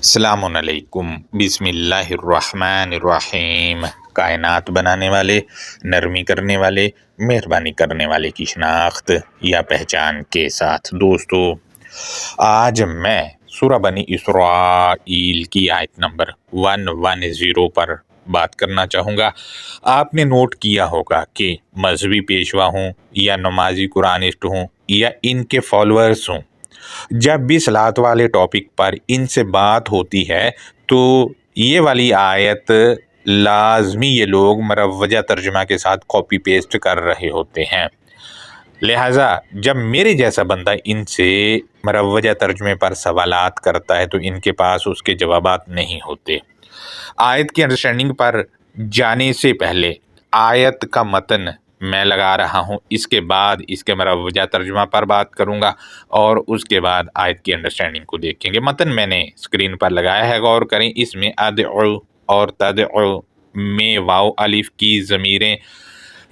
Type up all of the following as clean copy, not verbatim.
السلام علیکم، بسم اللہ الرحمن الرحیم۔ کائنات بنانے والے، نرمی کرنے والے، مہربانی کرنے والے کی شناخت یا پہچان کے ساتھ دوستو، آج میں سورہ بنی اسرائیل کی آیت نمبر 110 پر بات کرنا چاہوں گا۔ آپ نے نوٹ کیا ہوگا کہ مذہبی پیشوا ہوں یا نمازی قرآنسٹ ہوں یا ان کے فالورز ہوں، جب بھی صلاۃ والے ٹاپک پر ان سے بات ہوتی ہے تو یہ والی آیت لازمی یہ لوگ مروجہ ترجمہ کے ساتھ کاپی پیسٹ کر رہے ہوتے ہیں۔ لہٰذا جب میرے جیسا بندہ ان سے مروجہ ترجمے پر سوالات کرتا ہے تو ان کے پاس اس کے جوابات نہیں ہوتے۔ آیت کی انڈرسٹینڈنگ پر جانے سے پہلے آیت کا متن میں لگا رہا ہوں، اس کے بعد اس کے مروجہ ترجمہ پر بات کروں گا اور اس کے بعد آیت کی انڈرسٹینڈنگ کو دیکھیں گے۔ متن میں نے اسکرین پر لگایا ہے، غور کریں۔ اس میں ادعو اور تدعو میں واو الف کی ضمیریں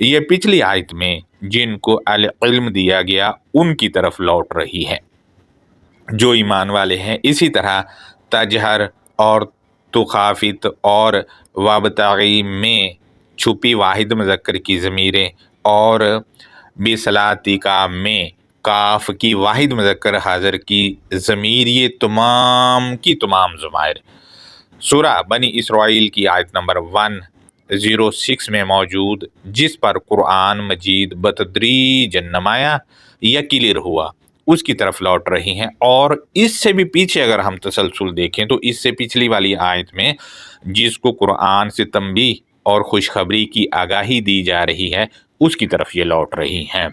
یہ پچھلی آیت میں جن کو العلم دیا گیا ان کی طرف لوٹ رہی ہے جو ایمان والے ہیں۔ اسی طرح تجہر اور تخافت اور وابتغی میں چھپی واحد مذکر کی ضمیریں اور بصلاتکا میں کاف کی واحد مذکر حاضر کی ضمیر، یہ تمام کی تمام ضمائر سورہ بنی اسرائیل کی آیت نمبر 106 میں موجود، جس پر قرآن مجید بتدریج نمایاں یا کلیئر ہوا، اس کی طرف لوٹ رہی ہیں۔ اور اس سے بھی پیچھے اگر ہم تسلسل دیکھیں تو اس سے پچھلی والی آیت میں جس کو قرآن سے تنبیہ اور خوشخبری کی آگاہی دی جا رہی ہے اس کی طرف یہ لوٹ رہی ہیں۔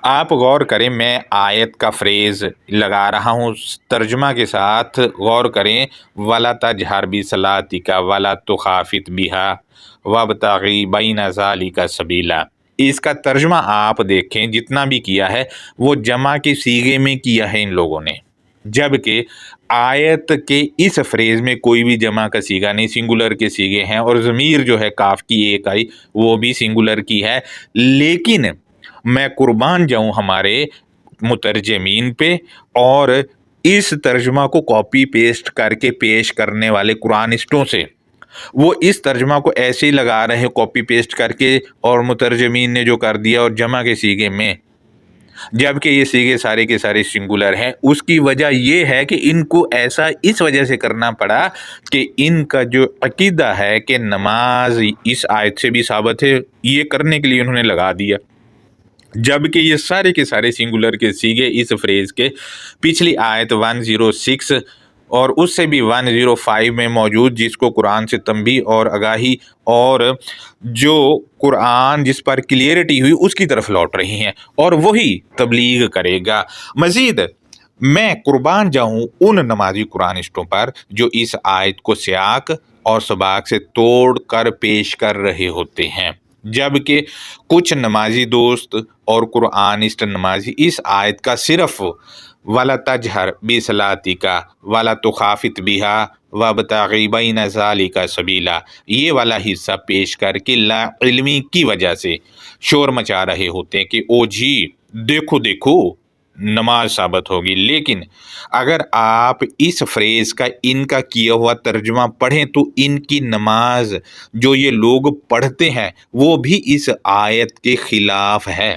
آپ غور کریں، میں آیت کا فریز لگا رہا ہوں ترجمہ کے ساتھ، غور کریں۔ وَلَا تَجْهَرْ بِصَلَاتِكَ وَلَا تُخَافِتْ بِهَا وَابْتَغِ بَيْنَ ذَلِكَ سَبِيلًا۔ اس کا ترجمہ آپ دیکھیں، جتنا بھی کیا ہے وہ جمع کے صیغے میں کیا ہے ان لوگوں نے، جبکہ آیت کے اس فریز میں کوئی بھی جمع کا صیغہ نہیں، سنگولر کے صیغے ہیں، اور ضمیر جو ہے کاف کی ایک آئی وہ بھی سنگولر کی ہے۔ لیکن میں قربان جاؤں ہمارے مترجمین پہ اور اس ترجمہ کو کاپی پیسٹ کر کے پیش کرنے والے قرآنسٹوں سے، وہ اس ترجمہ کو ایسے ہی لگا رہے ہیں کاپی پیسٹ کر کے، اور مترجمین نے جو کر دیا اور جمع کے صیغے میں، جبکہ یہ صیغے سارے کے سارے سنگولر ہیں۔ اس کی وجہ یہ ہے کہ ان کو ایسا اس وجہ سے کرنا پڑا کہ ان کا جو عقیدہ ہے کہ نماز اس آیت سے بھی ثابت ہے، یہ کرنے کے لیے انہوں نے لگا دیا، جبکہ یہ سارے کے سارے سنگولر کے صیغے اس فریز کے پچھلی آیت 106 اور اس سے بھی 105 میں موجود، جس کو قرآن سے تنبیہ اور آگاہی اور جو قرآن جس پر کلیئرٹی ہوئی اس کی طرف لوٹ رہی ہیں، اور وہی تبلیغ کرے گا۔ مزید میں قربان جاؤں ان نمازی قرآنسٹوں پر جو اس آیت کو سیاق اور سباق سے توڑ کر پیش کر رہے ہوتے ہیں، جبکہ کچھ نمازی دوست اور قرآنسٹ نمازی اس آیت کا صرف وَلَا تَجْهَرْ بِصَلَاتِكَ وَلَا تُخَافِتْ بِهَا وَابْتَغِ بَيْنَ ذَلِكَ سَبِيلًا یہ والا حصہ پیش کر کے لا علمی کی وجہ سے شور مچا رہے ہوتے ہیں کہ او جی دیکھو دیکھو نماز ثابت ہوگی۔ لیکن اگر آپ اس فریز کا ان کا کیا ہوا ترجمہ پڑھیں تو ان کی نماز جو یہ لوگ پڑھتے ہیں وہ بھی اس آیت کے خلاف ہے،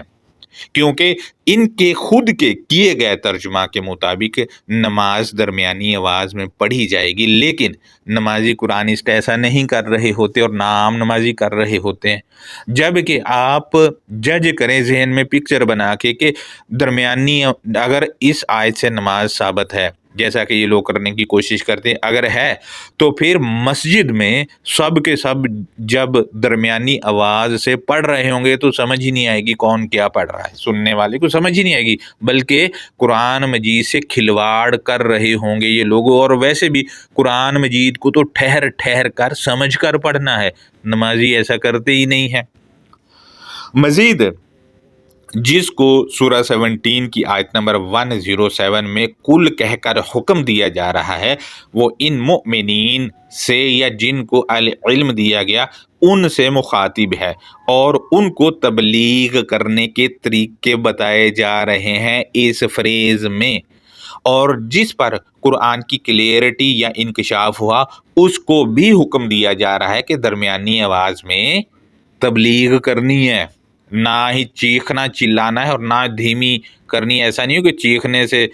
کیونکہ ان کے خود کے کیے گئے ترجمہ کے مطابق نماز درمیانی آواز میں پڑھی جائے گی، لیکن نمازی قرآنسٹ ایسا نہیں کر رہے ہوتے اور نام نمازی کر رہے ہوتے ہیں۔ جبکہ آپ جج کریں ذہن میں پکچر بنا کے کہ درمیانی اگر اس آیت سے نماز ثابت ہے، جیسا کہ یہ لوگ کرنے کی کوشش کرتے ہیں، اگر ہے تو پھر مسجد میں سب کے سب جب درمیانی آواز سے پڑھ رہے ہوں گے تو سمجھ ہی نہیں آئے گی کون کیا پڑھ رہا ہے، سننے والے کو سمجھ ہی نہیں آئے گی، بلکہ قرآن مجید سے کھلواڑ کر رہے ہوں گے یہ لوگ۔ اور ویسے بھی قرآن مجید کو تو ٹھہر ٹھہر کر سمجھ کر پڑھنا ہے، نمازی ایسا کرتے ہی نہیں ہے۔ مزید جس کو سورہ 17 کی آیت نمبر 107 میں کل کہہ کر حکم دیا جا رہا ہے، وہ ان مؤمنین سے یا جن کو علم دیا گیا ان سے مخاطب ہے، اور ان کو تبلیغ کرنے کے طریقے بتائے جا رہے ہیں اس فریز میں، اور جس پر قرآن کی کلیئرٹی یا انکشاف ہوا اس کو بھی حکم دیا جا رہا ہے کہ درمیانی آواز میں تبلیغ کرنی ہے، نہ ہی چیخنا چلانا ہے اور نہ دھیمی کرنی ہے۔ ایسا نہیں ہو کہ چیخنے سے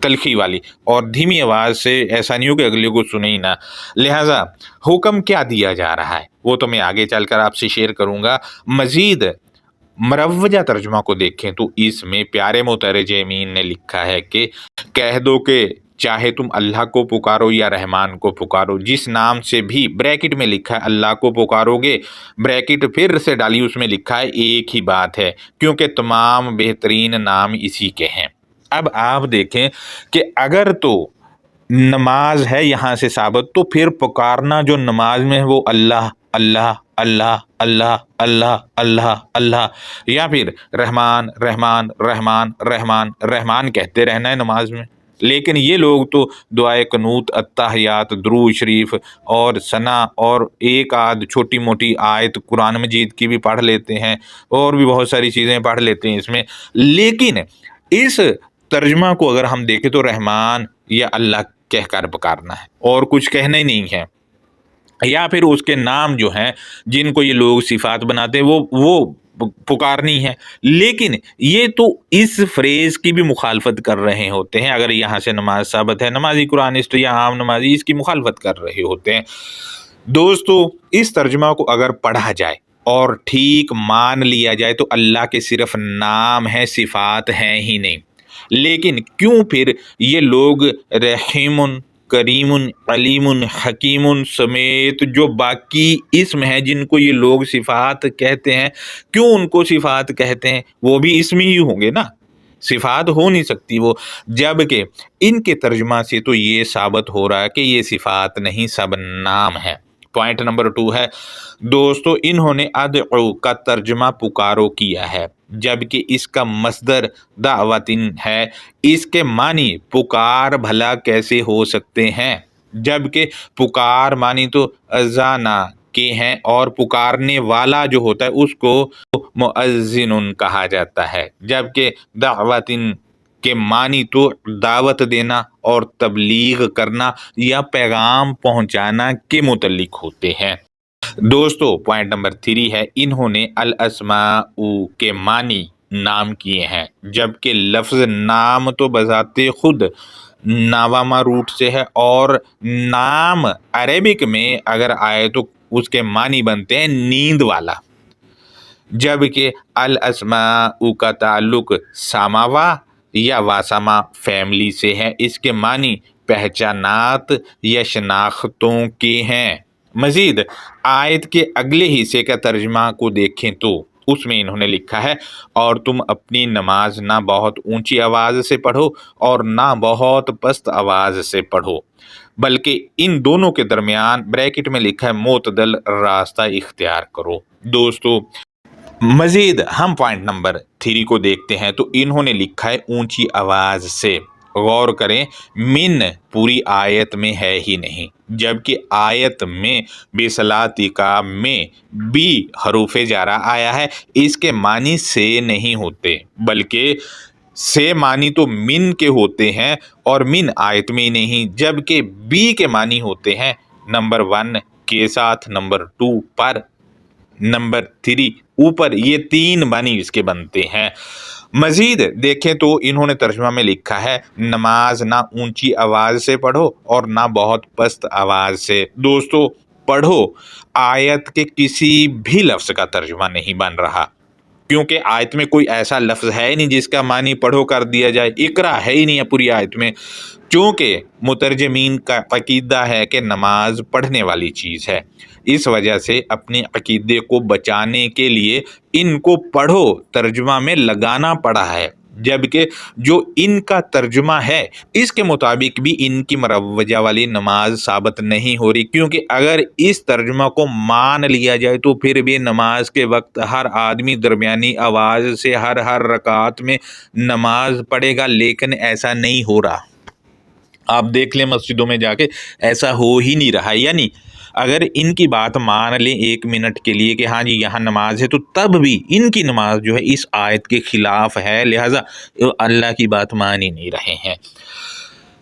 تلخی والی اور دھیمی آواز سے ایسا نہیں ہو کہ اگلے کو سنے ہی نہ۔ لہٰذا حکم کیا دیا جا رہا ہے وہ تو میں آگے چل کر آپ سے شیئر کروں گا۔ مزید مروجہ ترجمہ کو دیکھیں تو اس میں پیارے مترجمین نے لکھا ہے کہ کہہ دو کہ چاہے تم اللہ کو پکارو یا رحمان کو پکارو، جس نام سے بھی، بریکٹ میں لکھا ہے اللہ کو پکارو گے، بریکٹ پھر سے ڈالی، اس میں لکھا ہے ایک ہی بات ہے، کیونکہ تمام بہترین نام اسی کے ہیں۔ اب آپ دیکھیں کہ اگر تو نماز ہے یہاں سے ثابت، تو پھر پکارنا جو نماز میں ہے وہ اللہ اللہ اللہ اللہ اللہ اللہ اللہ، یا پھر رحمان رحمان رحمان رحمان رحمان کہتے رہنا ہے نماز میں۔ لیکن یہ لوگ تو دعائے قنوت، التحیات، درود شریف اور ثنا اور ایک آدھ چھوٹی موٹی آیت قرآن مجید کی بھی پڑھ لیتے ہیں اور بھی بہت ساری چیزیں پڑھ لیتے ہیں اس میں، لیکن اس ترجمہ کو اگر ہم دیکھیں تو رحمان یا اللہ کہہ کر پکارنا ہے اور کچھ کہنا ہی نہیں ہے، یا پھر اس کے نام جو ہیں جن کو یہ لوگ صفات بناتے ہیں وہ پکارنی ہے۔ لیکن یہ تو اس فریز کی بھی مخالفت کر رہے ہوتے ہیں، اگر یہاں سے نماز ثابت ہے، نمازی قرآنسٹ یا عام نمازی اس کی مخالفت کر رہے ہوتے ہیں۔ دوستو اس ترجمہ کو اگر پڑھا جائے اور ٹھیک مان لیا جائے تو اللہ کے صرف نام ہیں، صفات ہیں ہی نہیں، لیکن کیوں پھر یہ لوگ رحیم، کریم، علیم، حکیم سمیت جو باقی اسم ہیں جن کو یہ لوگ صفات کہتے ہیں، کیوں ان کو صفات کہتے ہیں؟ وہ بھی اسم ہی ہوں گے نا، صفات ہو نہیں سکتی وہ، جبکہ ان کے ترجمہ سے تو یہ ثابت ہو رہا ہے کہ یہ صفات نہیں، سب نام ہے۔ پوائنٹ نمبر 2 ہے دوستو، انہوں نے ادعو کا ترجمہ پکارو کیا ہے، جبکہ اس کا مصدر دعوتن ہے۔ اس کے معنی پکار بھلا کیسے ہو سکتے ہیں؟ جبکہ پکار معنی تو اذانا کے ہیں، اور پکارنے والا جو ہوتا ہے اس کو مؤذن کہا جاتا ہے، جبکہ دعوتن کے معنی تو دعوت دینا اور تبلیغ کرنا یا پیغام پہنچانا کے متعلق ہوتے ہیں۔ دوستو پوائنٹ نمبر 3 ہے، انہوں نے الاسماء کے معنی نام کیے ہیں، جبکہ لفظ نام تو بذات خود نواما روٹ سے ہے، اور نام عربک میں اگر آئے تو اس کے معنی بنتے ہیں نیند والا، جبکہ الاسماء کا تعلق ساماوا یا واسما فیملی سے ہے، اس کے معنی پہچانات یا شناختوں کے ہیں۔ مزید آیت کے اگلے حصے کا ترجمہ کو دیکھیں تو اس میں انہوں نے لکھا ہے، اور تم اپنی نماز نہ بہت اونچی آواز سے پڑھو اور نہ بہت پست آواز سے پڑھو، بلکہ ان دونوں کے درمیان بریکٹ میں لکھا ہے معتدل راستہ اختیار کرو۔ دوستو مزید ہم پوائنٹ نمبر 3 کو دیکھتے ہیں تو انہوں نے لکھا ہے اونچی آواز سے۔ غور کریں، من پوری آیت میں ہے ہی نہیں، جبکہ آیت میں بصلاتکا میں بھی حروف جارہ آیا ہے، اس کے معنی سے نہیں ہوتے، بلکہ سے معنی تو من کے ہوتے ہیں، اور من آیت میں نہیں، جبکہ بی کے معنی ہوتے ہیں نمبر 1 کے ساتھ، نمبر 2 پر، نمبر 3 اوپر، یہ 3 معنی اس کے بنتے ہیں۔ مزید دیکھیں تو انہوں نے ترجمہ میں لکھا ہے نماز نہ اونچی آواز سے پڑھو اور نہ بہت پست آواز سے۔ دوستو پڑھو آیت کے کسی بھی لفظ کا ترجمہ نہیں بن رہا، کیونکہ آیت میں کوئی ایسا لفظ ہے نہیں جس کا معنی پڑھو کر دیا جائے، اقرا ہے ہی نہیں ہے پوری آیت میں، چونکہ مترجمین کا عقیدہ ہے کہ نماز پڑھنے والی چیز ہے، اس وجہ سے اپنے عقیدے کو بچانے کے لیے ان کو پڑھو ترجمہ میں لگانا پڑا ہے، جبکہ جو ان کا ترجمہ ہے اس کے مطابق بھی ان کی مروجہ والی نماز ثابت نہیں ہو رہی، کیونکہ اگر اس ترجمہ کو مان لیا جائے تو پھر بھی نماز کے وقت ہر آدمی درمیانی آواز سے ہر رکعت میں نماز پڑھے گا، لیکن ایسا نہیں ہو رہا۔ آپ دیکھ لیں مسجدوں میں جا کے ایسا ہو ہی نہیں رہا، یعنی اگر ان کی بات مان لیں 1 منٹ کے لیے کہ ہاں جی یہاں نماز ہے، تو تب بھی ان کی نماز جو ہے اس آیت کے خلاف ہے، لہٰذا اللہ کی بات مان ہی نہیں رہے ہیں۔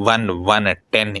1110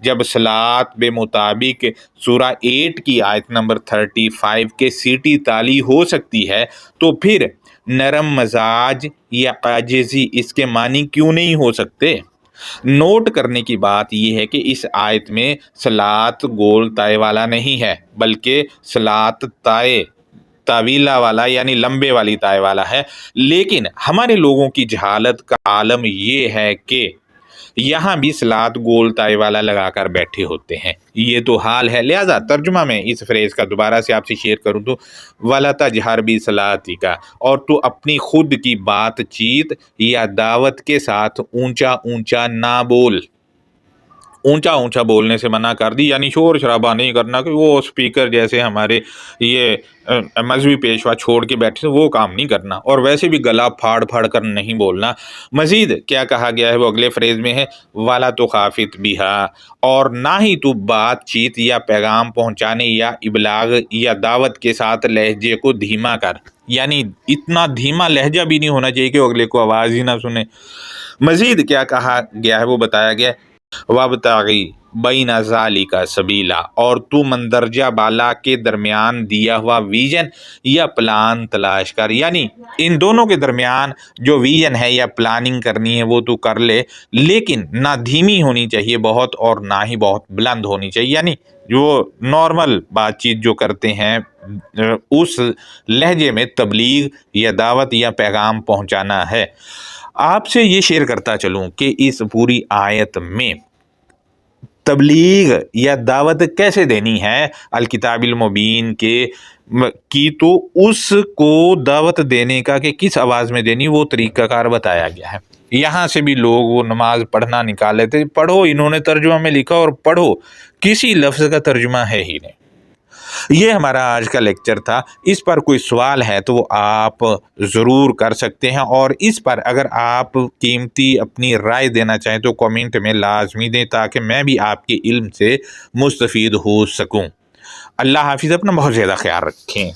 جب صلاۃ بے مطابق سورہ 8 کی آیت نمبر 35 کے سیٹی تالی ہو سکتی ہے تو پھر نرم مزاج یا عاجزی اس کے معنی کیوں نہیں ہو سکتے؟ نوٹ کرنے کی بات یہ ہے کہ اس آیت میں صلاۃ گول تائے والا نہیں ہے، بلکہ صلاۃ تائے طویلہ والا یعنی لمبے والی تائے والا ہے۔ لیکن ہمارے لوگوں کی جہالت کا عالم یہ ہے کہ یہاں بھی صلاۃ گول تائے والا لگا کر بیٹھے ہوتے ہیں، یہ تو حال ہے۔ لہذا ترجمہ میں اس فریز کا دوبارہ سے آپ سے شیئر کروں تو وَلَا تَجْهَرْ بِصَلَاتِكَ، اور تو اپنی خود کی بات چیت یا دعوت کے ساتھ اونچا اونچا نہ بول۔ اونچا اونچا بولنے سے منع کر دی، یعنی شور شرابہ نہیں کرنا کہ وہ اسپیکر جیسے ہمارے یہ مذہبی پیشوا چھوڑ کے بیٹھے تھے وہ کام نہیں کرنا، اور ویسے بھی گلا پھاڑ پھاڑ کر نہیں بولنا۔ مزید کیا کہا گیا ہے وہ اگلے فریز میں ہے وَلَا تُخَافِتْ بِهَا، اور نہ ہی تو بات چیت یا پیغام پہنچانے یا ابلاغ یا دعوت کے ساتھ لہجے کو دھیما کر، یعنی اتنا دھیما لہجہ بھی نہیں ہونا چاہیے کہ اگلے کو آواز ہی نہ سنے۔ مزید کیا کہا گیا ہے وہ بتایا گیا ہے وَابْتَغِ بَيْنَ ذَلِكَ سَبِيلًا، اور تو مندرجہ بالا کے درمیان دیا ہوا ویژن یا پلان تلاش کر، یعنی ان دونوں کے درمیان جو ویژن ہے یا پلاننگ کرنی ہے وہ تو کر لے، لیکن نہ دھیمی ہونی چاہیے بہت اور نہ ہی بہت بلند ہونی چاہیے، یعنی جو نارمل بات چیت جو کرتے ہیں اس لہجے میں تبلیغ یا دعوت یا پیغام پہنچانا ہے۔ آپ سے یہ شیئر کرتا چلوں کہ اس پوری آیت میں تبلیغ یا دعوت کیسے دینی ہے الکتاب المبین کی تو اس کو دعوت دینے کا کہ کس آواز میں دینی وہ طریقہ کار بتایا گیا ہے۔ یہاں سے بھی لوگ وہ نماز پڑھنا نکال لیتے، پڑھو انہوں نے ترجمہ میں لکھا اور پڑھو، کسی لفظ کا ترجمہ ہے ہی نہیں۔ یہ ہمارا آج کا لیکچر تھا، اس پر کوئی سوال ہے تو وہ آپ ضرور کر سکتے ہیں، اور اس پر اگر آپ قیمتی اپنی رائے دینا چاہیں تو کامنٹ میں لازمی دیں تاکہ میں بھی آپ کے علم سے مستفید ہو سکوں۔ اللہ حافظ، اپنا بہت زیادہ خیال رکھیں۔